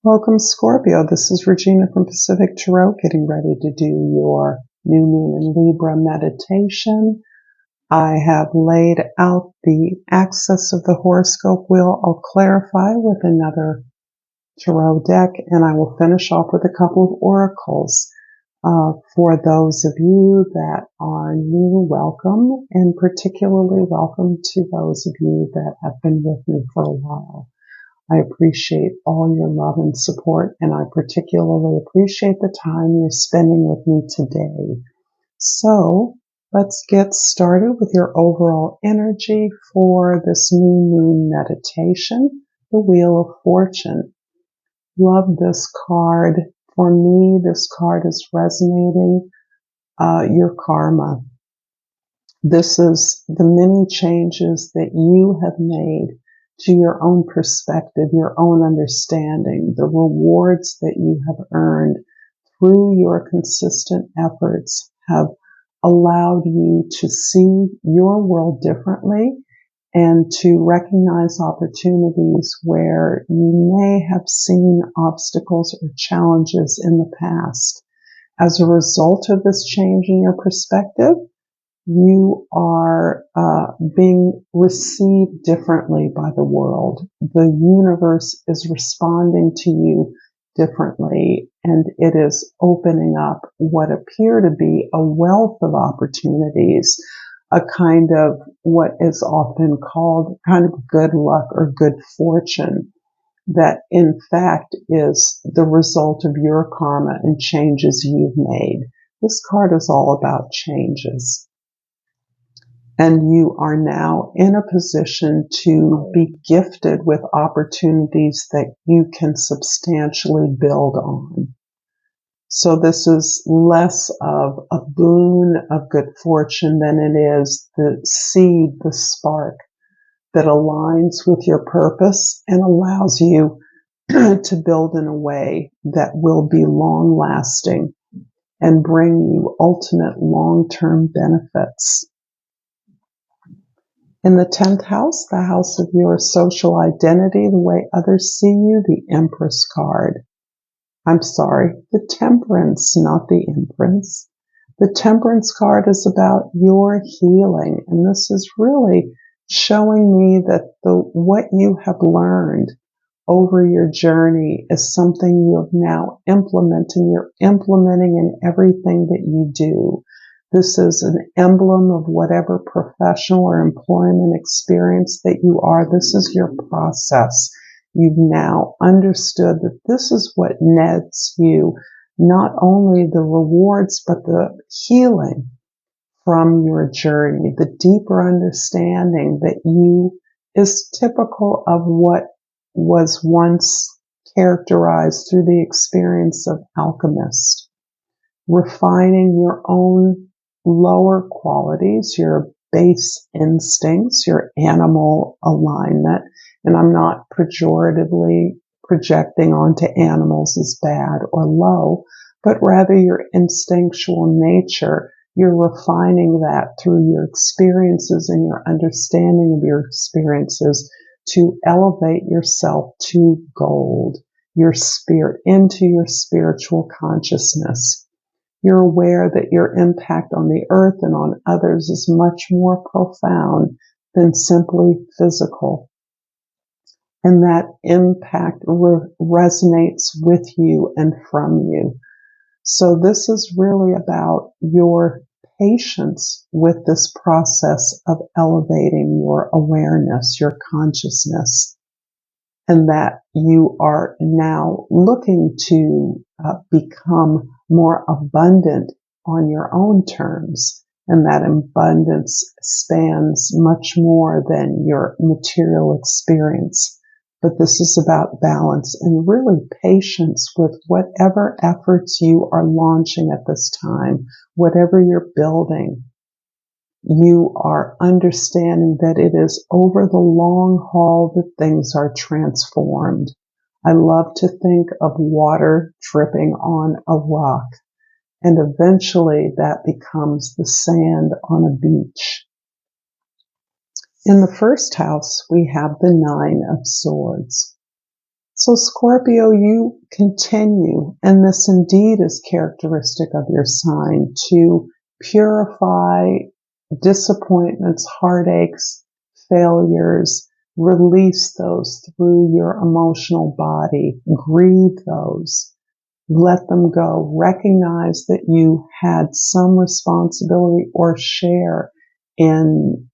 Welcome, Scorpio. This is Regina from Pacific Tarot, getting ready to do your new moon in Libra meditation. I have laid out the axis of the horoscope wheel. I'll clarify with another tarot deck, and I will finish off with a couple of oracles. For those of you that are new, welcome, and particularly welcome to those of you that have been with me for a while. I appreciate all your love and support, and I particularly appreciate the time you're spending with me today. So let's get started with your overall energy for this new moon meditation, the Wheel of Fortune. Love this card. For me, this card is resonating your karma. This is the many changes that you have made to your own perspective, your own understanding, the rewards that you have earned through your consistent efforts have allowed you to see your world differently and to recognize opportunities where you may have seen obstacles or challenges in the past. As a result of this change in your perspective, you are being received differently by the world. The universe is responding to you differently, and it is opening up what appear to be a wealth of opportunities, a kind of what is often called kind of good luck or good fortune, that in fact is the result of your karma and changes you've made. This card is all about changes. And you are now in a position to be gifted with opportunities that you can substantially build on. So this is less of a boon of good fortune than it is the seed, the spark that aligns with your purpose and allows you to build in a way that will be long lasting and bring you ultimate long-term benefits. In the 10th house, the house of your social identity, the way others see you, the Empress card. I'm sorry, the Temperance, not the Empress. The Temperance card is about your healing, and this is really showing me that what you have learned over your journey is something you have now implemented. You're implementing in everything that you do. This is an emblem of whatever professional or employment experience that you are. This is your process. You've now understood that this is what nets you not only the rewards, but the healing from your journey, the deeper understanding that you is typical of what was once characterized through the experience of alchemists, refining your own lower qualities, your base instincts, your animal alignment. And I'm not pejoratively projecting onto animals as bad or low, but rather your instinctual nature. You're refining that through your experiences and your understanding of your experiences to elevate yourself to gold, your spirit, into your spiritual consciousness. You're aware that your impact on the earth and on others is much more profound than simply physical. And that impact resonates with you and from you. So this is really about your patience with this process of elevating your awareness, your consciousness, and that you are now looking to become more abundant on your own terms. And that abundance spans much more than your material experience. But this is about balance and really patience with whatever efforts you are launching at this time, whatever you're building. You are understanding that it is over the long haul that things are transformed. I love to think of water dripping on a rock, and eventually that becomes the sand on a beach. In the first house, we have the 9 of Swords. So Scorpio, you continue, and this indeed is characteristic of your sign, to purify disappointments, heartaches, failures, release those through your emotional body, grieve those, let them go, recognize that you had some responsibility or share in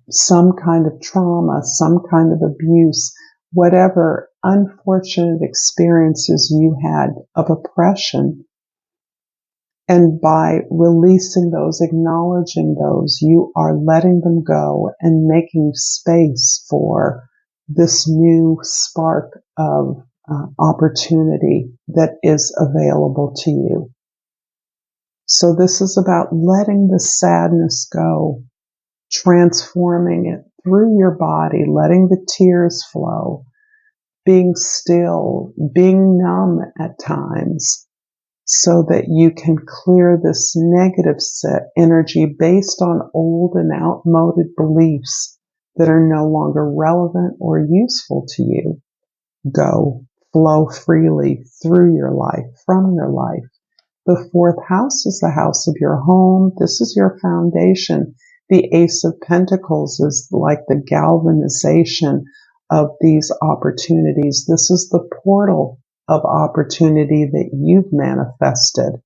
some kind of trauma, some kind of abuse, whatever unfortunate experiences you had of oppression. And by releasing those, acknowledging those, you are letting them go and making space for this new spark of opportunity that is available to you. So this is about letting the sadness go, transforming it through your body, letting the tears flow, being still, being numb at times, so that you can clear this negative energy based on old and outmoded beliefs that are no longer relevant or useful to you. Go, flow freely through your life, from your life. The fourth house is the house of your home. This is your foundation. The Ace of Pentacles is like the galvanization of these opportunities. This is the portal of opportunity that you've manifested.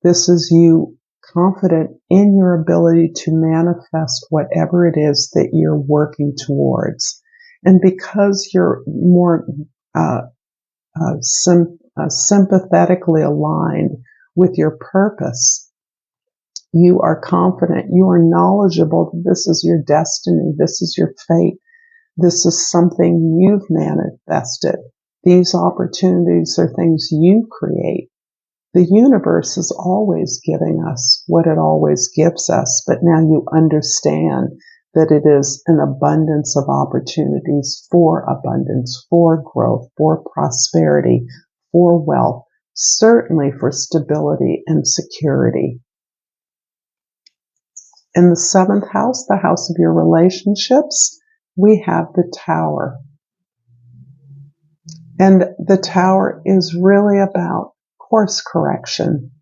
This is you confident in your ability to manifest whatever it is that you're working towards. And because you're more sympathetically aligned with your purpose, you are confident, you are knowledgeable that this is your destiny, this is your fate, this is something you've manifested. These opportunities are things you create. The universe is always giving us what it always gives us, but now you understand that it is an abundance of opportunities for abundance, for growth, for prosperity, for wealth, certainly for stability and security. In the seventh house, the house of your relationships, we have the Tower. And the Tower is really about course correction.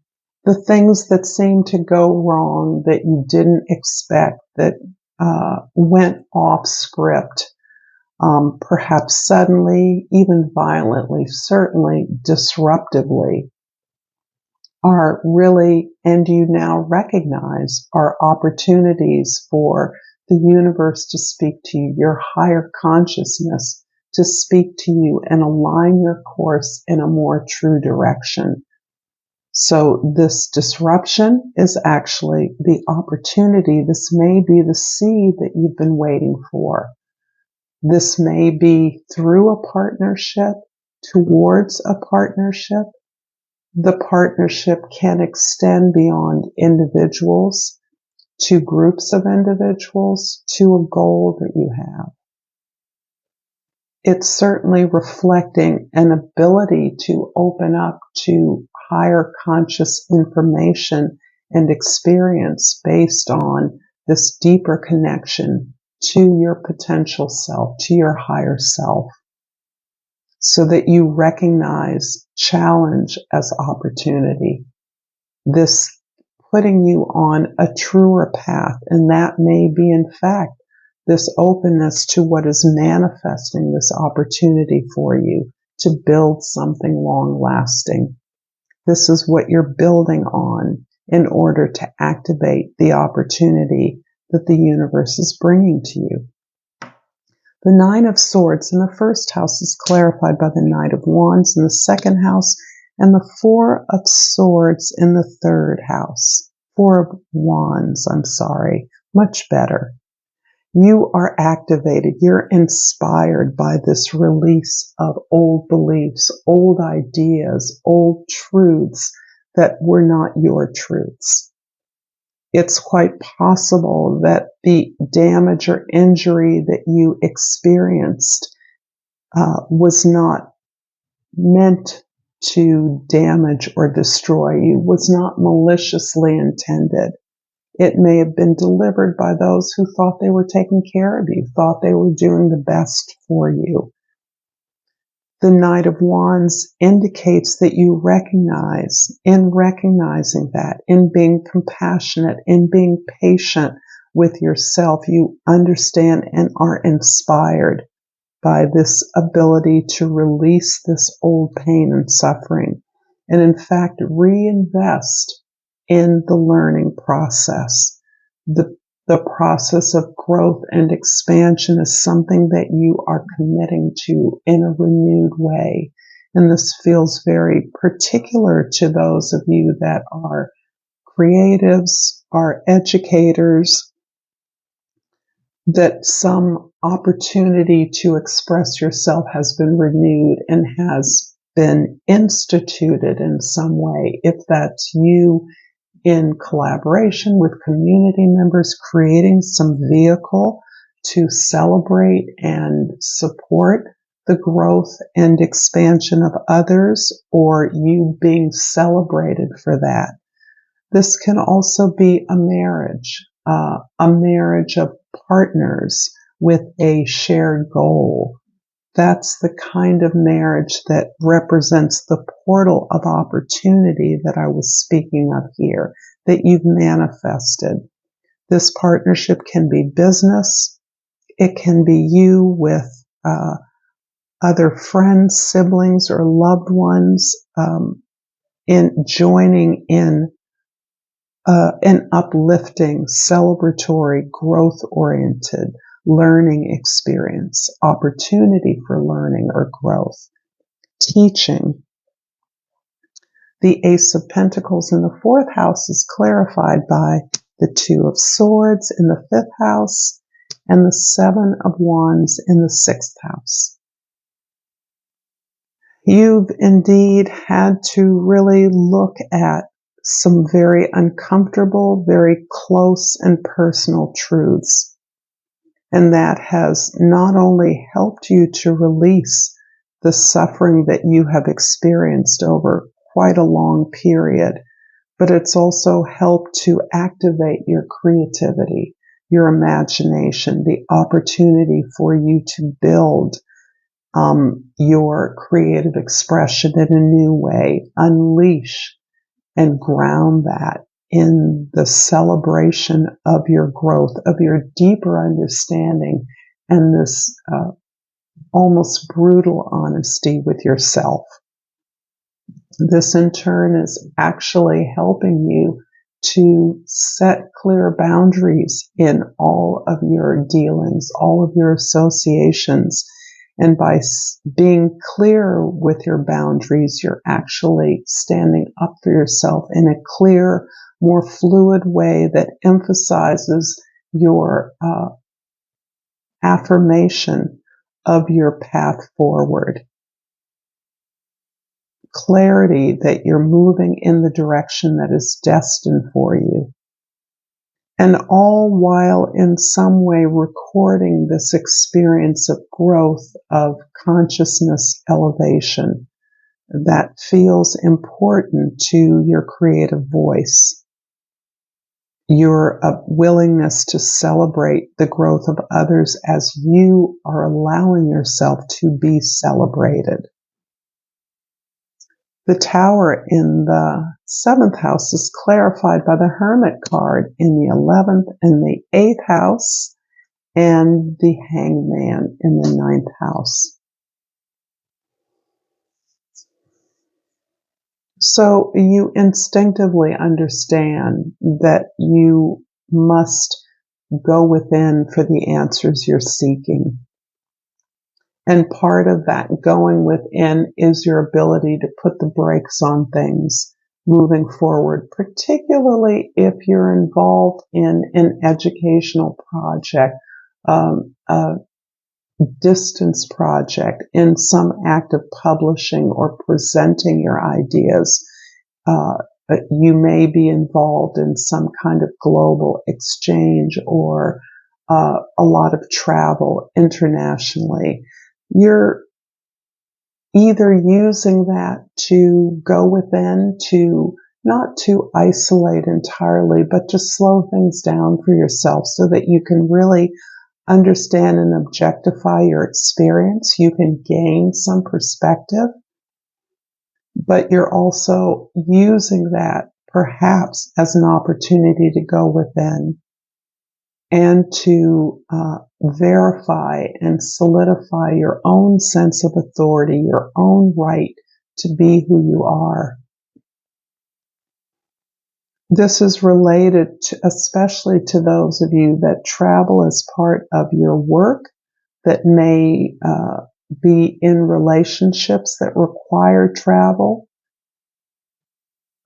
The things that seem to go wrong, that you didn't expect, that went off script, perhaps suddenly, even violently, certainly disruptively, are really, and you now recognize, are opportunities for the universe to speak to you, your higher consciousness to speak to you and align your course in a more true direction. So this disruption is actually the opportunity. This may be the seed that you've been waiting for. This may be through a partnership, towards a partnership. The partnership can extend beyond individuals to groups of individuals to a goal that you have. It's certainly reflecting an ability to open up to higher conscious information and experience based on this deeper connection to your potential self, to your higher self, so that you recognize challenge as opportunity. This putting you on a truer path, and that may be in fact this openness to what is manifesting this opportunity for you to build something long lasting. This is what you're building on in order to activate the opportunity that the universe is bringing to you. The Nine of Swords in the first house is clarified by the Knight of Wands in the second house, and the Four of Swords in the third house. Four of Wands, much better. You are activated, you're inspired by this release of old beliefs, old ideas, old truths that were not your truths. It's quite possible that the damage or injury that you experienced was not meant to damage or destroy you, was not maliciously intended. It may have been delivered by those who thought they were taking care of you, thought they were doing the best for you. The Knight of Wands indicates that you recognize, in recognizing that, in being compassionate, in being patient with yourself, you understand and are inspired by this ability to release this old pain and suffering, and in fact reinvest in the learning process. The process of growth and expansion is something that you are committing to in a renewed way. And this feels very particular to those of you that are creatives, are educators, that some opportunity to express yourself has been renewed and has been instituted in some way. If that's you in collaboration with community members, creating some vehicle to celebrate and support the growth and expansion of others, or you being celebrated for that. This can also be a marriage of partners with a shared goal. That's the kind of marriage that represents the portal of opportunity that I was speaking of here, that you've manifested. This partnership can be business. It can be you with other friends, siblings, or loved ones in joining in an uplifting, celebratory, growth-oriented learning experience, opportunity for learning or growth, teaching. The Ace of Pentacles in the 4th house is clarified by the 2 of Swords in the 5th house and the 7 of Wands in the 6th house. You've indeed had to really look at some very uncomfortable, very close and personal truths. And that has not only helped you to release the suffering that you have experienced over quite a long period, but it's also helped to activate your creativity, your imagination, the opportunity for you to build your creative expression in a new way, unleash and ground that in the celebration of your growth, of your deeper understanding, and this almost brutal honesty with yourself. This in turn is actually helping you to set clear boundaries in all of your dealings, all of your associations. And by being clear with your boundaries, you're actually standing up for yourself in a clear, more fluid way that emphasizes your affirmation of your path forward. Clarity that you're moving in the direction that is destined for you. And all while in some way recording this experience of growth, of consciousness elevation that feels important to your creative voice. Your willingness to celebrate the growth of others as you are allowing yourself to be celebrated. The Tower in the 7th house is clarified by the Hermit card in the 11th and the 8th house, and the Hangman in the 9th house. So you instinctively understand that you must go within for the answers you're seeking. And part of that going within is your ability to put the brakes on things moving forward, particularly if you're involved in an educational project, a distance project, in some act of publishing or presenting your ideas. You may be involved in some kind of global exchange or a lot of travel internationally. You're either using that to go within, to not to isolate entirely, but just slow things down for yourself so that you can really understand and objectify your experience. You can gain some perspective, but you're also using that perhaps as an opportunity to go within and to verify and solidify your own sense of authority, your own right to be who you are. This is related to, especially to those of you that travel as part of your work, that may be in relationships that require travel,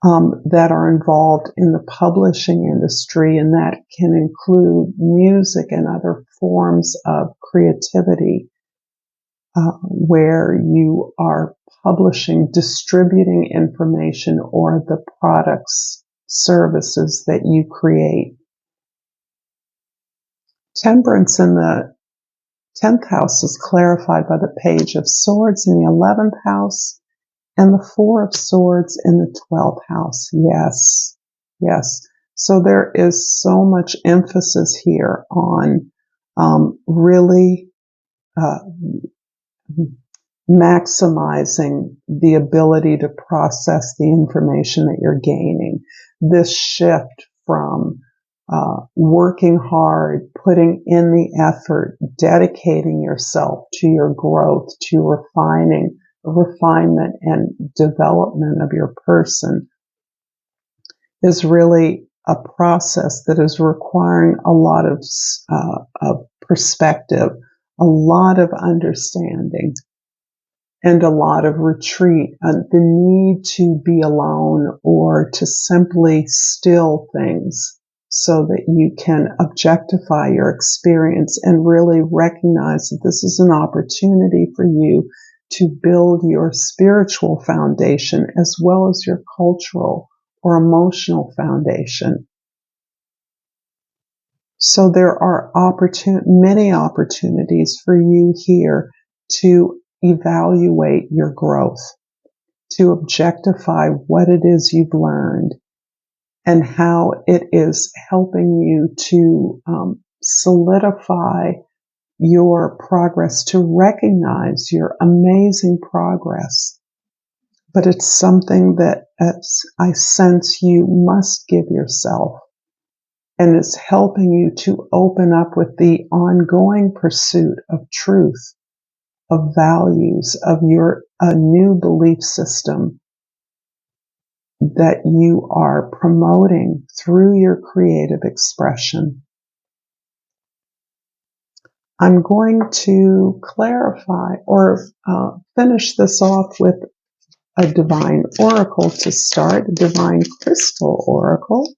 that are involved in the publishing industry, and that can include music and other forms of creativity, where you are publishing, distributing information or the products, services that you create. Temperance in the 10th house is clarified by the Page of Swords in the 11th house and the Four of Swords in the 12th house. Yes, yes. So there is so much emphasis here on really maximizing the ability to process the information that you're gaining. This shift from working hard, putting in the effort, dedicating yourself to your growth, to refinement and development of your person is really a process that is requiring a lot of perspective, a lot of understanding, and a lot of retreat. The need to be alone or to simply still things so that you can objectify your experience and really recognize that this is an opportunity for you to build your spiritual foundation as well as your cultural or emotional foundation. So there are many opportunities for you here to evaluate your growth, to objectify what it is you've learned and how it is helping you to solidify your progress, to recognize your amazing progress. But it's something that I sense you must give yourself, and is helping you to open up with the ongoing pursuit of truth, of values, of a new belief system that you are promoting through your creative expression. I'm going to clarify or finish this off with a divine oracle to start, a divine crystal oracle,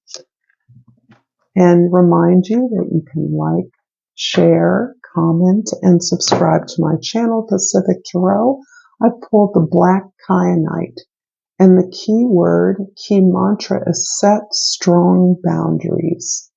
and remind you that you can like, share, comment, and subscribe to my channel, Pacific Tarot. I pulled the Black Kyanite, and the key mantra is set strong boundaries.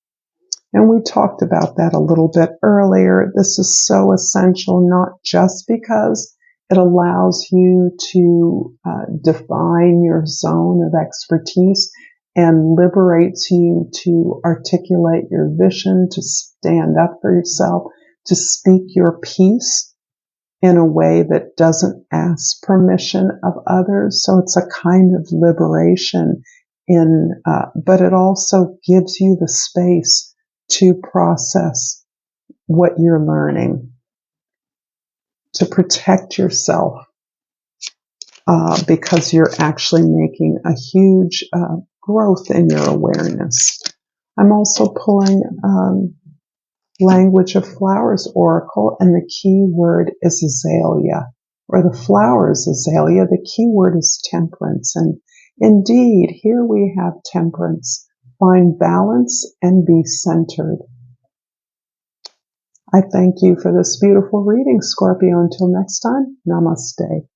And we talked about that a little bit earlier. This is so essential, not just because it allows you to define your zone of expertise and liberates you to articulate your vision, to stand up for yourself, to speak your piece in a way that doesn't ask permission of others. So it's a kind of liberation but it also gives you the space to process what you're learning, to protect yourself, because you're actually making a huge growth in your awareness. I'm also pulling Language of Flowers Oracle, and the key word is azalea, or the flower is azalea. The key word is temperance, and indeed, here we have temperance. Find balance and be centered. I thank you for this beautiful reading, Scorpio. Until next time, namaste.